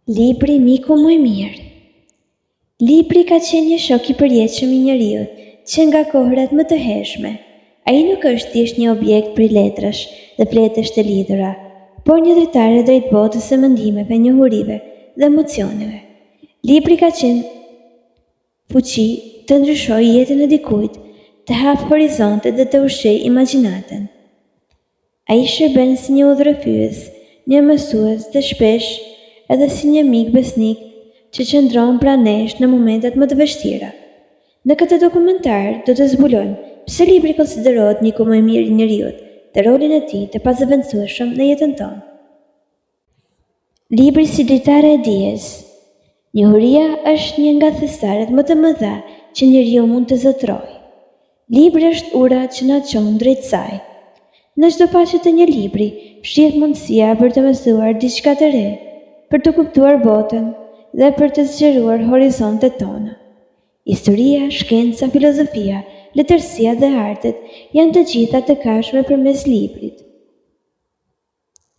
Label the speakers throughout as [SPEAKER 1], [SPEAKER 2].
[SPEAKER 1] Libri miku më i mirë. Libri ka qenë një shok i përjetshëm i njeriut që nga kohërat më të hershme. Ai nuk është thjesht një objekt për letrash dhe fletësh të lidhura, por një dritare drejt botës së mendimeve, njohurive dhe emocioneve. Libri ka qenë fuqi të ndryshojë jetën e dikujt, të hap horizontet dhe të ushqejë imagjinatën. Ai shërben si një udhërrëfyes, një mësues dhe shpesh edhe si një mik besnik që qëndron pranë nesh në momentet më të vështira. Në këtë dokumentar do të zbulojmë pse libri konsiderohet miku më i mirë i njeriut dhe rolin e tij të pazëvendësueshëm në jetën tonë. Libri si dritare e dijes. Njohuria është një nga thesaret më të mëdha që njeriu mund të zotrojë. Libri është ura që na çon drejt saj. Në çdo faqe të një libri fshihet mundësia për të mësuar diçka të re, për të kuptuar botën dhe për të zgjeruar horizontet tona. Historia, shkenca, filozofia, letërsia dhe artet janë të gjitha të kashme përmes librit.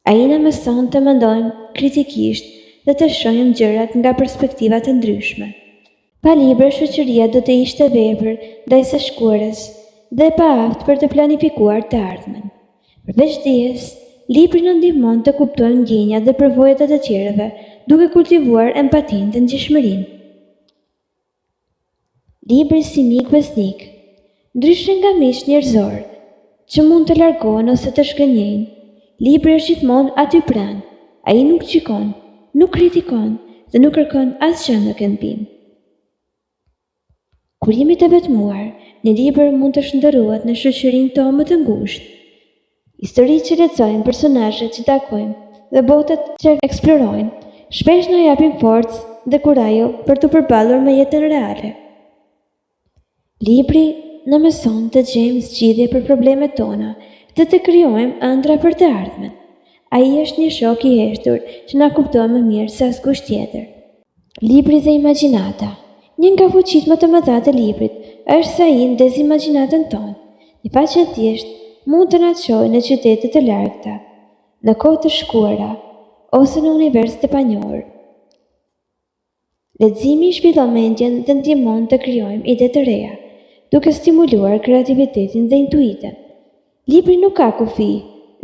[SPEAKER 1] Ai na mëson të mendojmë kritikisht dhe të shohim gjërat nga perspektiva të ndryshme. Pa libra, shoqëria do të ishte vepër ndaj së shkuarës dhe pa aftë për të planifikuar të ardhmen. Përveç dijes, libri na ndihmon të kuptojmë ndjenjat dhe përvojat e të tjerëve, duke kultivuar empatinë dhe ndjeshmërinë. Libri si mik besnik. Ndryshe nga miq njerëzor, që mund të largohen ose të shkënjejnë, libri është gjithmonë aty pranë. Ai nuk gjykon, nuk kritikon dhe nuk kërkon asgjë në këndvim. Kur jemi të vetmuar, një libër mund të shndërrohet në shoqërinë tonë më të ngushtë. Historitë që lexojmë, personazhet që takojmë dhe botat që eksplorojmë, shpesh na japin forcë dhe kurajo për të përballur me jetën reale. Libri na mëson të gjejmë zgjidhje për problemet tona dhe të krijojmë ëndra për të ardhmen. Ai është një shok i heshtur që na kupton më mirë se askush tjetër. Libri dhe imagjinata. Një nga fuqitë më të mëdha të librit është se ai ndez imagjinatën tonë. Një faqe thjesht mund të na çojë në qytete të largëta, në kohë të shkuara ose në univers të panjohur. Leximi zhvillon mendjen dhe ndihmon të krijojmë ide të reja, duke stimuluar kreativitetin dhe intuitën. Libri nuk ka kufi,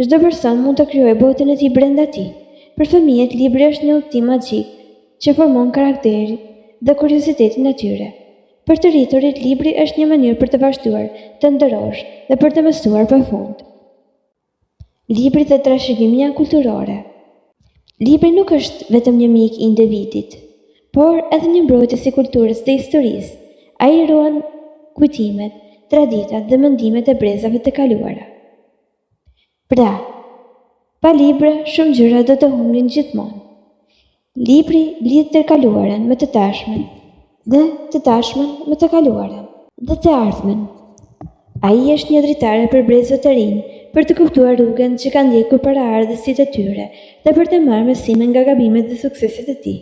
[SPEAKER 1] çdo person mund të krijojë botën e tij brenda tij. Për fëmijët, libri është një udhëtim magjik që formon karakterin dhe kuriozitetin e tyre. Për të rriturit, libri është një mënyrë për të vazhduar, të ndërosh dhe për të mësuar pafund. Libri dhe trashëgimia kulturore. Libri nuk është vetëm një mik i individit, por edhe një mbrojtës i kulturës dhe historisë. Ai ruan kujtimet, traditat dhe mendimet e brezave të kaluara. Pra, pa libra, shumë gjëra do të humbin gjithmonë. Libri lidh të kaluaren me të tashmen dhe të tashmen me të kaluaren dhe të ardhmen. Ai është një dritare për brezët e rinj, për të kuptuar rrugën që kanë ndjekur paraardhësit e tyre dhe për të marrë mësime nga gabimet dhe sukseset e tij.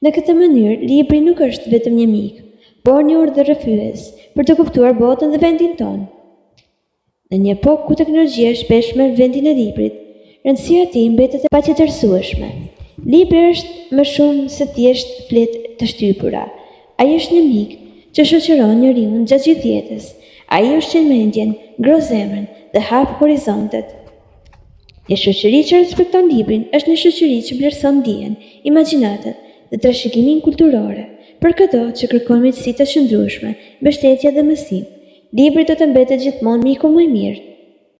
[SPEAKER 1] Në këtë mënyrë, libri nuk është vetëm një mik, por një urdhërrëfyes për të kuptuar botën dhe vendin tonë. Në një epokë ku teknologjia shpesh merr vendin e librit, rëndësia e tij mbetet e paqëtërsueshme. Libri është më shumë se thjesht fletë të shtypura. Ai është një mik që shoqëron njeriu gjatë gjithë jetës. Ai ushqen mendjen, ngro zemrën dhe hap horizontet. Një shoqëri që respekton librin është një shoqëri që vlerëson dijen, imagjinatën dhe trashëgimin kulturore. Për këto që kërkon miqësi të qëndrueshme, mbështetje dhe mësim, libri do të mbetet gjithmonë miku më i mirë.